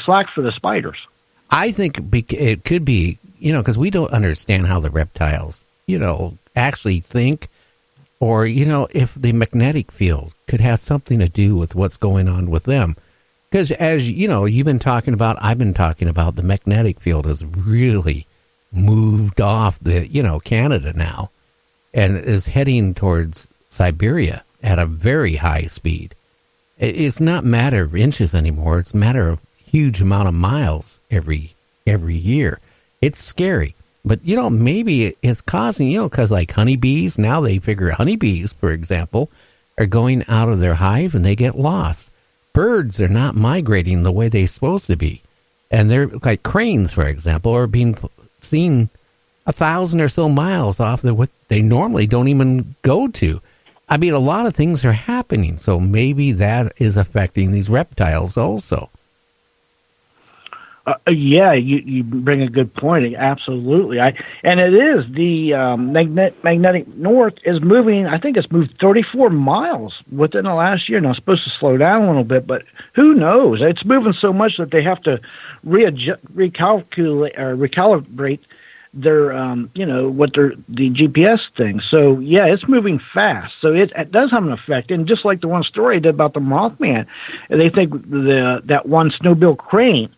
slack for the spiders. I think it could be, because we don't understand how the reptiles, actually think, or, if the magnetic field could have something to do with what's going on with them. Because as, you've been talking about, I've been talking about, the magnetic field has really moved off Canada now and is heading towards Siberia at a very high speed. It's not a matter of inches anymore. It's a matter of huge amount of miles every year. It's scary. But, maybe it's causing, because like honeybees, now they figure honeybees, for example, are going out of their hive and they get lost. Birds are not migrating the way they're supposed to be. And they're like cranes, for example, are being seen 1,000 or so miles off what they normally don't even go to. I mean, a lot of things are happening, so maybe that is affecting these reptiles also. Yeah, you bring a good point. Absolutely. And it is the magnetic north is moving. I think it's moved 34 miles within the last year. Now, it's supposed to slow down a little bit, but who knows? It's moving so much that they have to recalibrate their, the GPS thing. So, yeah, it's moving fast. So it does have an effect. And just like the one story I did about the Mothman, they think that one snowbill crane,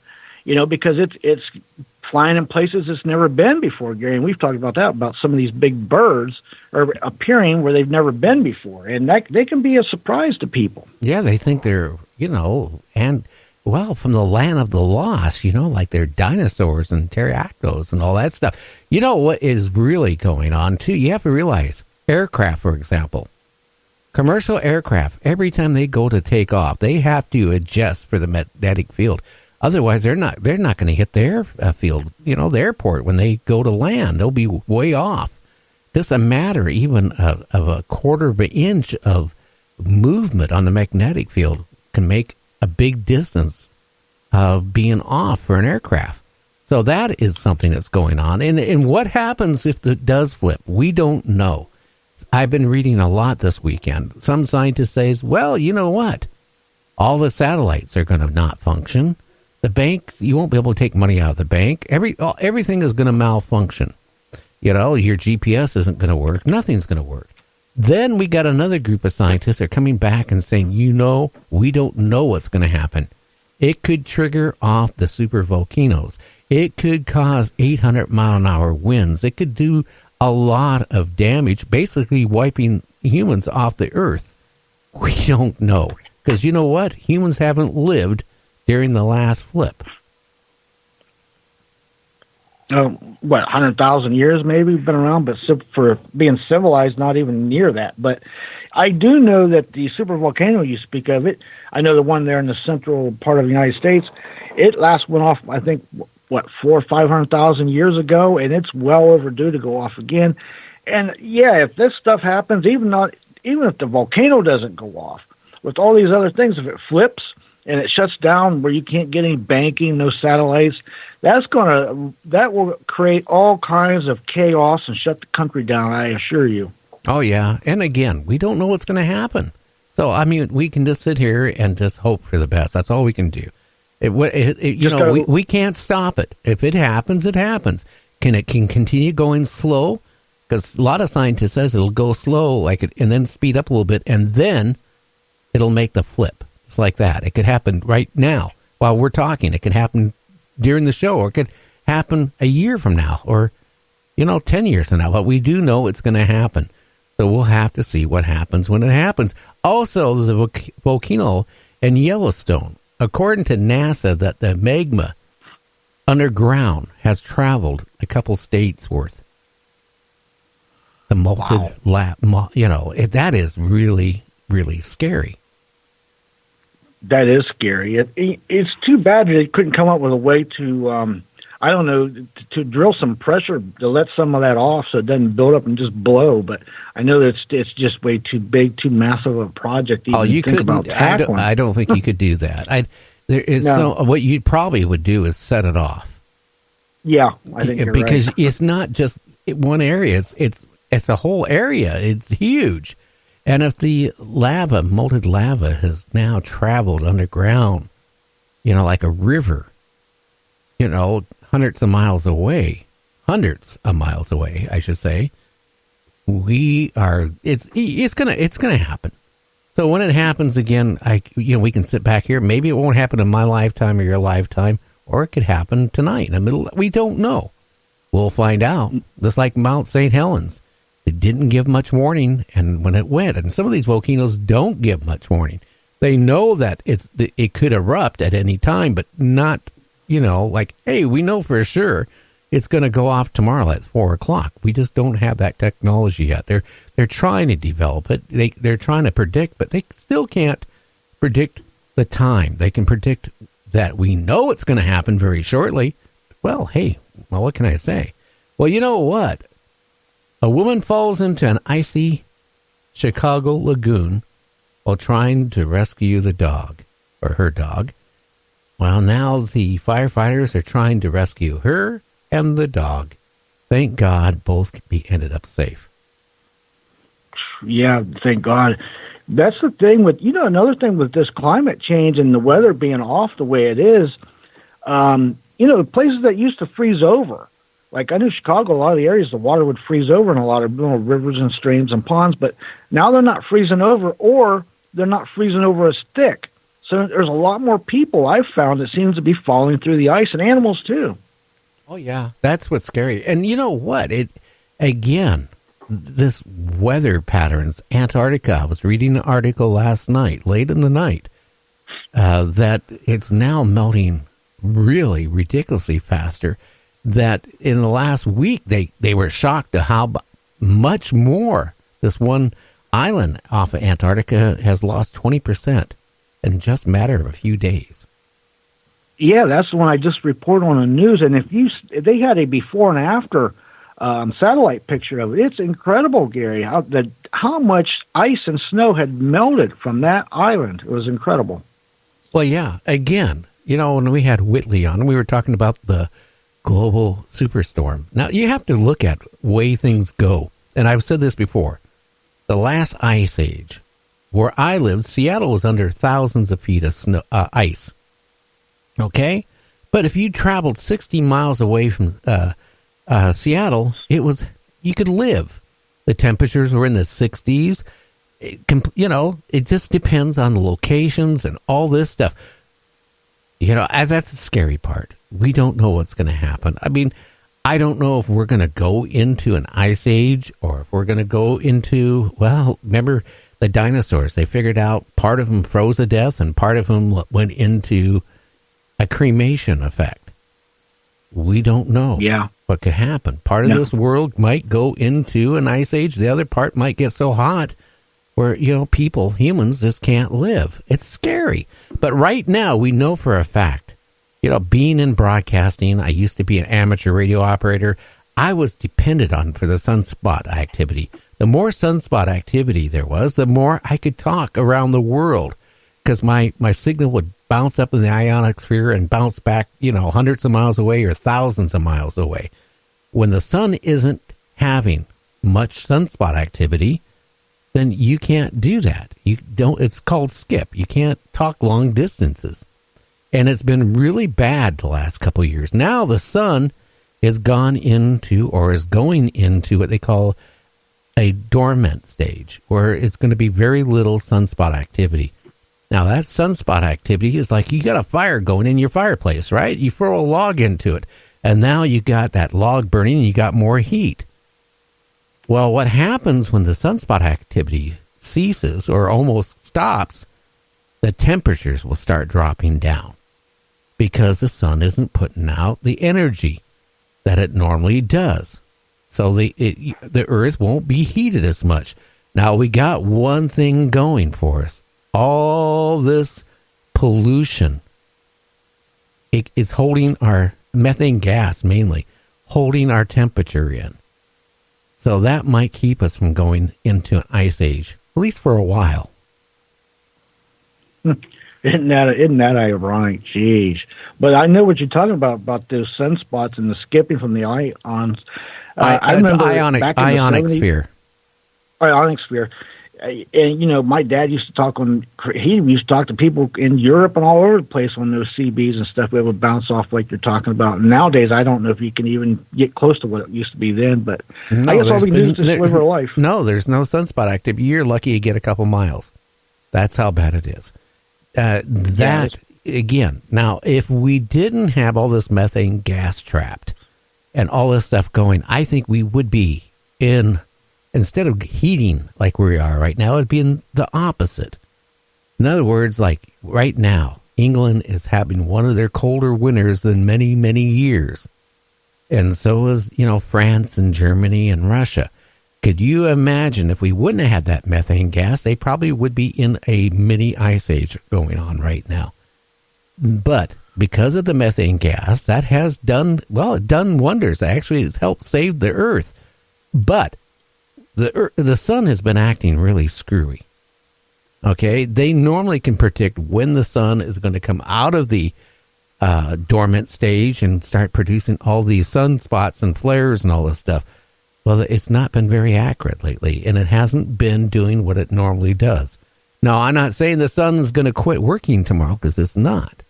because it's flying in places it's never been before, Gary. And we've talked about that, about some of these big birds are appearing where they've never been before. And that they can be a surprise to people. Yeah, they think they're, from the land of the lost, like they're dinosaurs and pterodactyls and all that stuff. You know what is really going on, too? You have to realize, aircraft, for example, commercial aircraft, every time they go to take off, they have to adjust for the magnetic field. Otherwise, they're not going to hit the airfield, the airport. When they go to land, they'll be way off. Just a matter even of a quarter of an inch of movement on the magnetic field can make a big distance of being off for an aircraft. So that is something that's going on. And what happens if it does flip? We don't know. I've been reading a lot this weekend. Some scientists say, well, you know what? All the satellites are going to not function. The bank, you won't be able to take money out of the bank. Everything is going to malfunction. Your GPS isn't going to work. Nothing's going to work. Then we got another group of scientists that are coming back and saying, we don't know what's going to happen. It could trigger off the super volcanoes. It could cause 800-mile-an-hour winds. It could do a lot of damage, basically wiping humans off the earth. We don't know. Because you know what? Humans haven't lived during the last flip. 100,000 years maybe we've been around, but for being civilized, not even near that. But I do know that the supervolcano you speak of, it, I know the one there in the central part of the United States, it last went off, I think, 400,000 or 500,000 years ago, and it's well overdue to go off again. And yeah, if this stuff happens, even if the volcano doesn't go off, with all these other things, if it flips and it shuts down where you can't get any banking, no satellites, that will create all kinds of chaos and shut the country down, I assure you. Oh, yeah. And again, we don't know what's going to happen. So, I mean, we can just sit here and just hope for the best. That's all we can do. We can't stop it. If it happens, it happens. Can it continue going slow? Because a lot of scientists says it'll go slow, and then speed up a little bit, and then it'll make the flip. It's like that. It could happen right now while we're talking. It could happen during the show, or it could happen a year from now, or 10 years from now. But we do know it's going to happen. So we'll have to see what happens when it happens. Also, the volcano in Yellowstone, according to NASA, that the magma underground has traveled a couple states worth. The molten that is really, really scary. That is scary. It's too bad that they couldn't come up with a way to, to drill some pressure to let some of that off so it doesn't build up and just blow. But I know that it's just way too big, too massive a project to even think about tackling. I don't think you could do that. What you probably would do is set it off. Yeah, I think you're because right. It's not just one area. It's a whole area. It's huge. And if the molten lava has now traveled underground, like a river, hundreds of miles away, I should say, it's gonna happen. So when it happens again, we can sit back here. Maybe it won't happen in my lifetime or your lifetime, or it could happen tonight in the middle. We don't know. We'll find out. Just like Mount St. Helens, it didn't give much warning, and when it went, and some of these volcanoes don't give much warning. They know that it could erupt at any time, but not, like, hey, we know for sure it's going to go off tomorrow at 4:00. We just don't have that technology yet. They're trying to develop it. They're trying to predict, but they still can't predict the time. They can predict that we know it's going to happen very shortly. Well, hey, what can I say? Well, you know what? A woman falls into an icy Chicago lagoon while trying to rescue the dog, or her dog. Well, now the firefighters are trying to rescue her and the dog. Thank God both ended up safe. Yeah, thank God. That's the thing with, another thing with this climate change and the weather being off the way it is, places that used to freeze over, like I knew Chicago, a lot of the areas, the water would freeze over in a lot of rivers and streams and ponds, but now they're not freezing over, or they're not freezing over as thick. So there's a lot more people I've found that seems to be falling through the ice, and animals too. Oh, yeah. That's what's scary. And you know what? This weather patterns, Antarctica, I was reading an article last night, late in the night, that it's now melting really ridiculously faster, that in the last week they were shocked at how much more this one island off of Antarctica has lost 20% in just a matter of a few days. Yeah, that's the one I just reported on the news. And if they had a before and after satellite picture of it, it's incredible, Gary, how much ice and snow had melted from that island. It was incredible. Well, yeah. Again, when we had Whitley on, we were talking about the global superstorm. Now, you have to look at the way things go. And I've said this before. The last ice age, where I lived, Seattle was under thousands of feet of snow, ice. Okay? But if you traveled 60 miles away from Seattle, you could live. The temperatures were in the 60s. It just depends on the locations and all this stuff. That's the scary part. We don't know what's going to happen. I mean, I don't know if we're going to go into an ice age, or if we're going to go into, remember the dinosaurs? They figured out part of them froze to death and part of them went into a cremation effect. We don't know what could happen. Part of this world might go into an ice age. The other part might get so hot where, humans just can't live. It's scary. But right now, we know for a fact, being in broadcasting, I used to be an amateur radio operator. I was dependent on for the sunspot activity. The more sunspot activity there was, the more I could talk around the world, because my signal would bounce up in the ionosphere and bounce back, hundreds of miles away or thousands of miles away. When the sun isn't having much sunspot activity, then you can't do that. It's called skip. You can't talk long distances. And it's been really bad the last couple of years. Now the sun has gone into, or is going into, what they call a dormant stage, where it's going to be very little sunspot activity. Now that sunspot activity is like you got a fire going in your fireplace, right? You throw a log into it, and now you got that log burning and you got more heat. Well, what happens when the sunspot activity ceases or almost stops, the temperatures will start dropping down because the sun isn't putting out the energy that it normally does. So the earth won't be heated as much. Now, we got one thing going for us. All this pollution, it's holding our methane gas, mainly, holding our temperature in. So that might keep us from going into an ice age, at least for a while. Isn't that ironic? Jeez. But I know what you're talking about those sunspots and the skipping from the ions. I remember ionic sphere. Ionic sphere. And my dad used to talk to people in Europe and all over the place on those CBs and stuff. We would bounce off like you're talking about. And nowadays, I don't know if you can even get close to what it used to be then. But no, I guess all we can do is just live our life. No, there's no sunspot activity. You're lucky you get a couple miles. That's how bad it is. Again, now, if we didn't have all this methane gas trapped and all this stuff going, I think we would be instead of heating like we are right now, it'd be in the opposite. In other words, like right now, England is having one of their colder winters than many, many years. And so is, France and Germany and Russia. Could you imagine if we wouldn't have had that methane gas, they probably would be in a mini ice age going on right now. But because of the methane gas, that has done wonders. Actually, it's helped save the Earth. But the sun has been acting really screwy. Okay, they normally can predict when the sun is going to come out of the dormant stage and start producing all these sunspots and flares and all this stuff. Well, it's not been very accurate lately, and it hasn't been doing what it normally does. Now, I'm not saying the sun's going to quit working tomorrow, because it's not.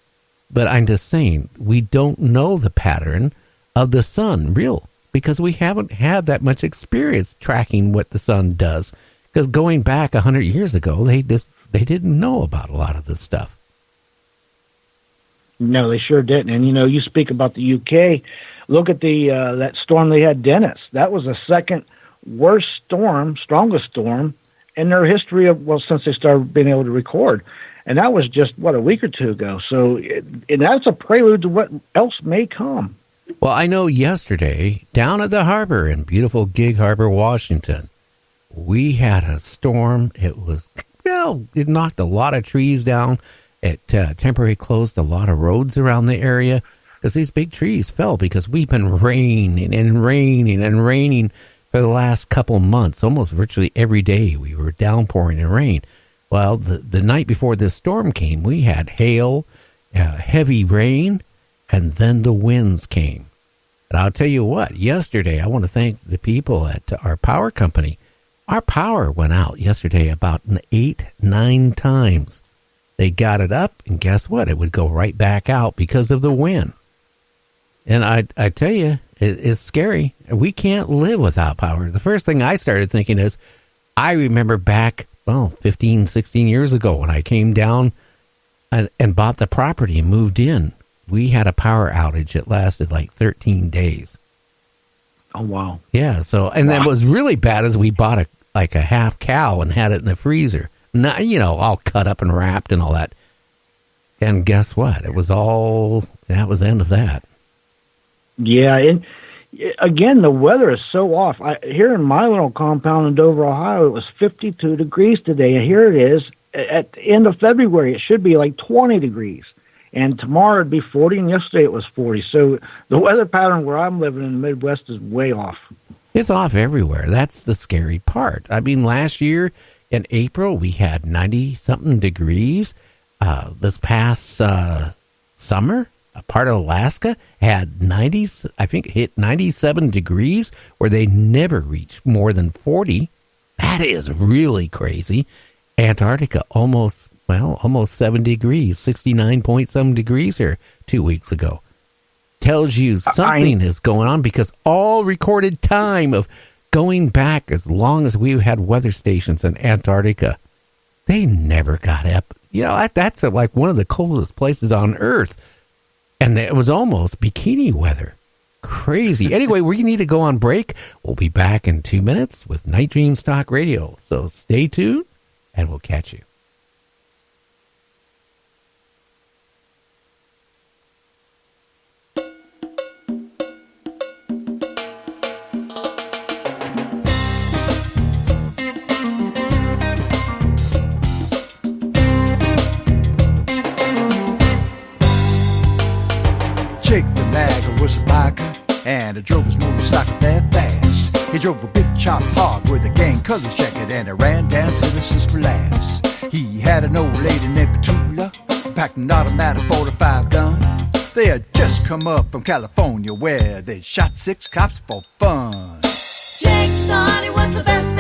But I'm just saying we don't know the pattern of the sun, because we haven't had that much experience tracking what the sun does. Because going back 100 years ago, they didn't know about a lot of this stuff. No, they sure didn't. And you speak about the UK. Look at that storm they had, Dennis. That was the second worst storm, strongest storm in their history since they started being able to record. And that was just, a week or two ago. So and that's a prelude to what else may come. Well, I know yesterday, down at the harbor in beautiful Gig Harbor, Washington, we had a storm. It was, it knocked a lot of trees down. It temporarily closed a lot of roads around the area because these big trees fell because we've been raining and raining and raining for the last couple months. Almost virtually every day we were downpouring in rain. Well, the night before this storm came, we had hail, heavy rain, and then the winds came. And I'll tell you what, yesterday, I want to thank the people at our power company. Our power went out yesterday about 8-9 times. They got it up, and guess what? It would go right back out because of the wind. And I tell you, it's scary. We can't live without power. The first thing I started thinking is, I remember back, 15, 16 years ago when I came down and bought the property and moved in. We had a power outage that lasted like 13 days. Oh, wow. Yeah, so, and then what was really bad is we bought a half cow and had it in the freezer. Not, all cut up and wrapped and all that. And guess what? That was the end of that. Yeah, and again, the weather is so off. Here in my little compound in Dover, Ohio, it was 52 degrees today, and here it is at the end of February. It should be like 20 degrees, and tomorrow it'd be 40, and yesterday it was 40. So the weather pattern where I'm living in the Midwest is way off. It's off everywhere. That's the scary part. I mean, last year in April, we had 90-something degrees. This past summer, a part of Alaska had 90s, I think it hit 97 degrees, where they never reached more than 40. That is really crazy. Antarctica, almost 7 degrees, 69-point-some degrees here 2 weeks ago. Tells you something is going on, because all recorded time of going back as long as we've had weather stations in Antarctica, they never got up. That's like one of the coldest places on Earth. And it was almost bikini weather. Crazy. Anyway, we need to go on break. We'll be back in 2 minutes with Night Dreams Talk Radio. So stay tuned, and we'll catch you. Was a biker, and he drove his motorcycle that fast. He drove a big chop hog with a gang colors jacket, and he ran down citizens for laughs. He had an old lady named Petula, packed an automatic 45 gun. They had just come up from California, where they shot 6 cops for fun. Jake thought he was the best